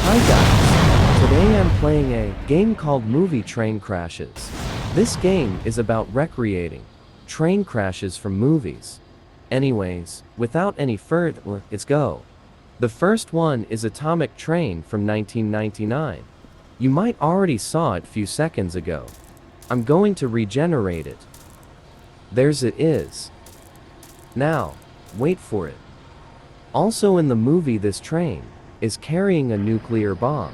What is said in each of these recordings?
Hi guys! Today I'm playing a game called Movie Train Crashes. This game is about recreating train crashes from movies. Anyways, without any further, let's go. The first one is Atomic Train from 1999. You might already saw it few seconds ago. I'm going to regenerate it. There's it is. Now, wait for it. Also in the movie, this train is carrying a nuclear bomb,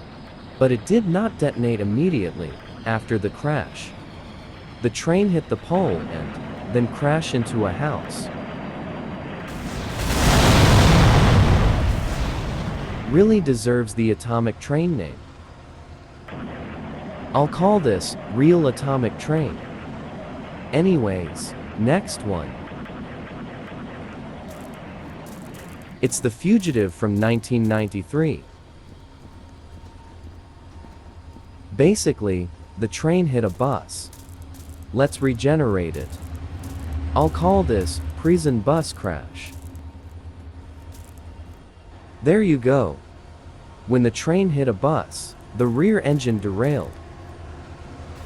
but it did not detonate immediately after the crash. The train hit the pole and then crashed into a house. Really deserves the atomic train name. I'll call this Real Atomic Train. Anyways, next one. It's The Fugitive from 1993. Basically, the train hit a bus. Let's regenerate it. I'll call this Prison Bus Crash. There you go. When the train hit a bus, the rear engine derailed.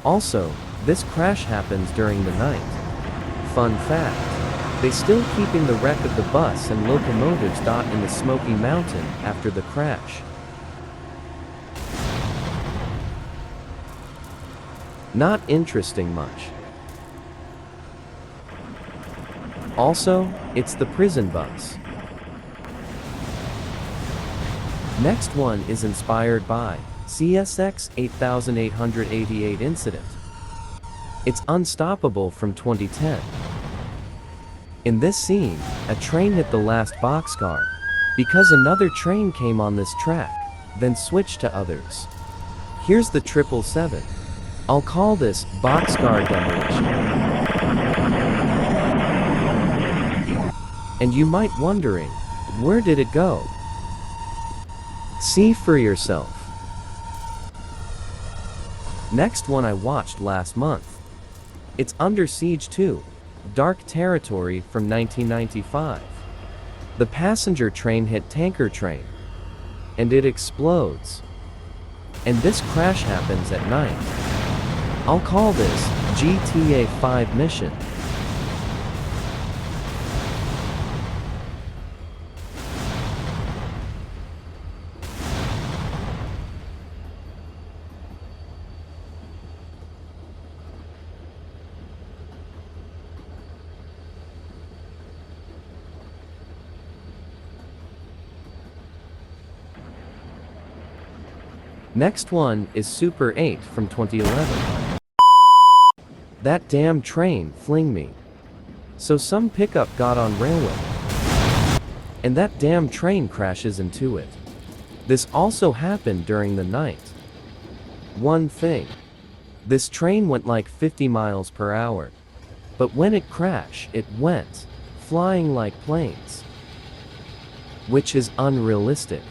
Also, this crash happens during the night. Fun fact. They still keeping the wreck of the bus and locomotives in the Smoky Mountain after the crash. Not interesting much. Also, it's the prison bus. Next one is inspired by CSX 8888 incident. It's Unstoppable from 2010. In this scene, a train hit the last boxcar because another train came on this track, then switched to others. Here's the 777. I'll call this Boxcar Demolition. And you might wondering, where did it go? See for yourself. Next one I watched last month. It's Under Siege 2. Dark Territory from 1995. The passenger train hit tanker train, and it explodes. And this crash happens at night. I'll call this GTA 5 mission. Next one is Super 8 from 2011. That damn train fling me. So some pickup got on railway. And that damn train crashes into it. This also happened during the night. One thing. This train went like 50 miles per hour. But when it crashed, it went flying like planes. Which is unrealistic.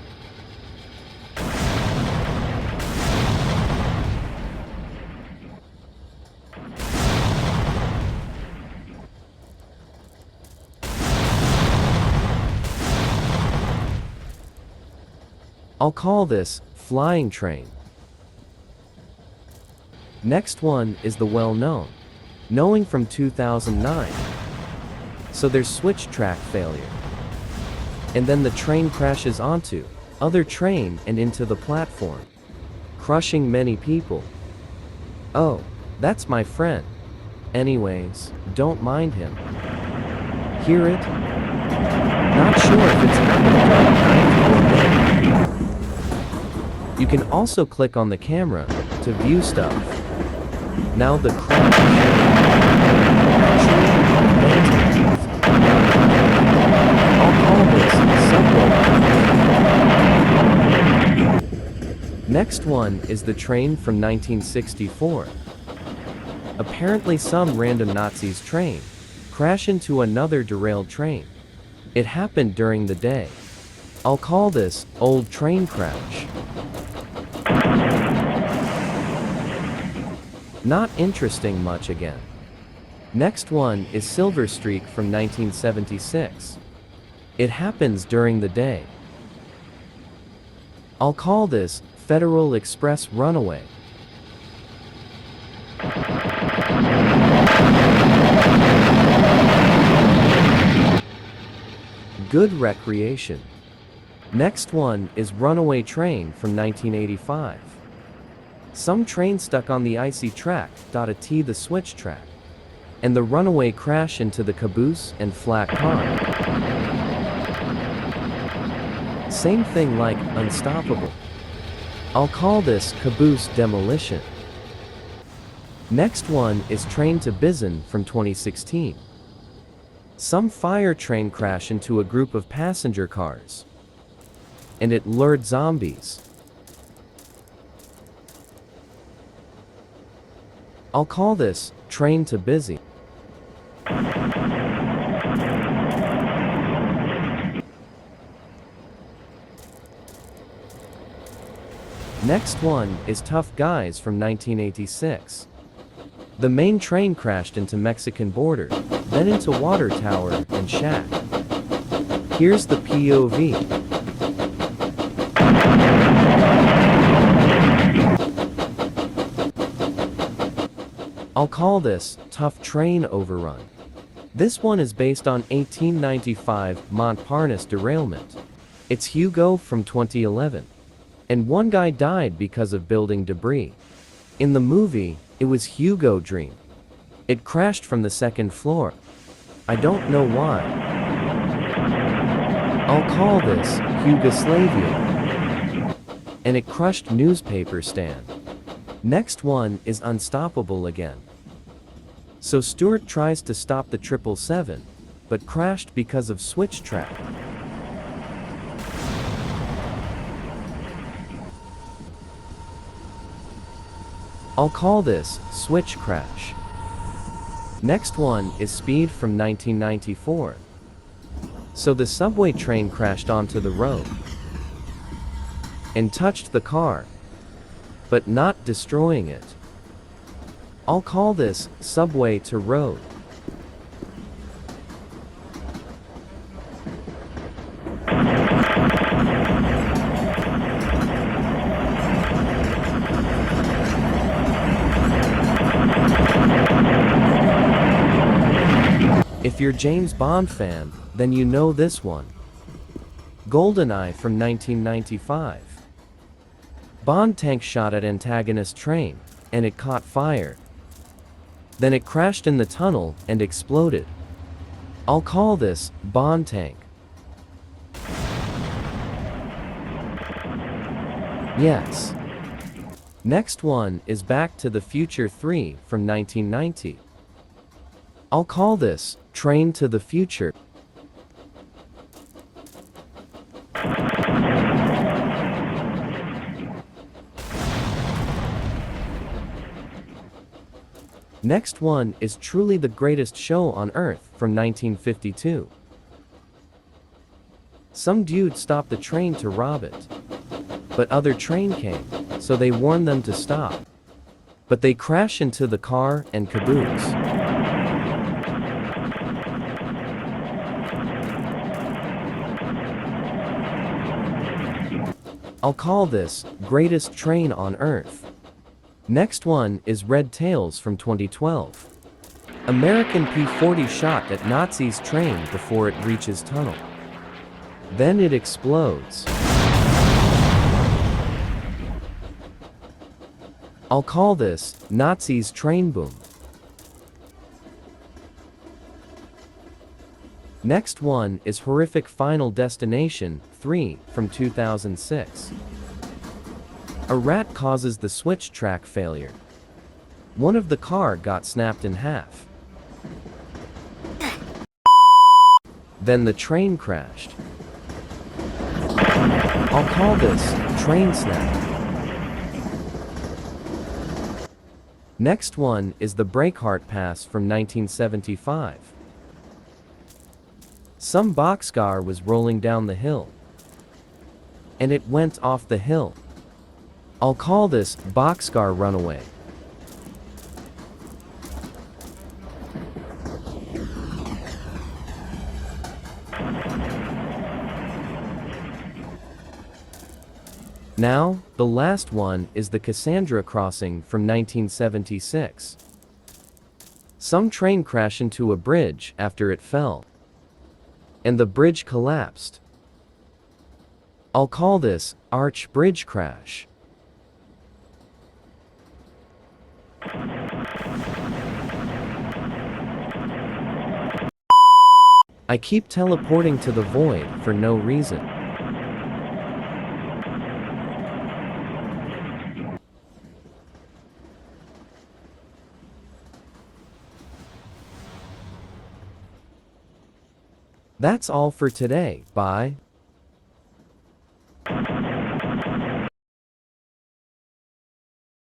I'll call this Flying Train. Next one is the well-known Knowing from 2009. So there's switch track failure. And then the train crashes onto other train and into the platform, crushing many people. Oh, that's my friend. Anyways, don't mind him. Hear it? Not sure if it's happening. You can also click on the camera to view stuff. Now the crash. I'll call this subway. Next one is the train from 1964. Apparently some random Nazis train crash into another derailed train. It happened during the day. I'll call this Old Train Crash. Not interesting much again. Next one is Silver Streak from 1976. It happens during the day. I'll call this Federal Express Runaway. Good recreation. Next one is Runaway Train from 1985. Some train stuck on the icy track, T the switch track, and the runaway crash into the caboose and flat car. Same thing like Unstoppable. I'll call this Caboose Demolition. Next one is Train to Busan from 2016. Some fire train crash into a group of passenger cars, and it lured zombies. I'll call this Train to Busy. Next one is Tough Guys from 1986. The main train crashed into Mexican border, then into water tower and shack. Here's the POV. I'll call this Tough Train Overrun. This one is based on 1895 Montparnasse derailment. It's Hugo from 2011. And one guy died because of building debris. In the movie, it was Hugo Dream. It crashed from the second floor. I don't know why. I'll call this Yugoslavia. And it crushed newspaper stand. Next one is Unstoppable again. So Stuart tries to stop the 777, but crashed because of switch track. I'll call this Switch Crash. Next one is Speed from 1994. So the subway train crashed onto the road and touched the car, but not destroying it. I'll call this Subway to Road. If you're James Bond fan, then you know this one. GoldenEye from 1995. Bond tank shot at antagonist train, and it caught fire. Then it crashed in the tunnel and exploded. I'll call this Bond tank. Yes. Next one is Back to the Future 3 from 1990. I'll call this Train to the Future. Next one is Truly the Greatest Show on Earth from 1952. Some dude stopped the train to rob it. But other train came, so they warned them to stop. But they crash into the car and caboose. I'll call this Greatest Train on Earth. Next one is Red Tails from 2012. American P-40 shot at Nazis' train before it reaches tunnel. Then it explodes. I'll call this Nazis' train boom. Next one is Horrific Final Destination 3 from 2006. A rat causes the switch track failure. One of the car got snapped in half. Then the train crashed. I'll call this Train Snap. Next one is the Breakheart Pass from 1975. Some boxcar was rolling down the hill, and it went off the hill. I'll call this Boxcar Runaway. Now, the last one is the Cassandra crossing from 1976. Some train crashed into a bridge after it fell, and the bridge collapsed. I'll call this arch bridge crash. I keep teleporting to the void for no reason. That's all for today. Bye.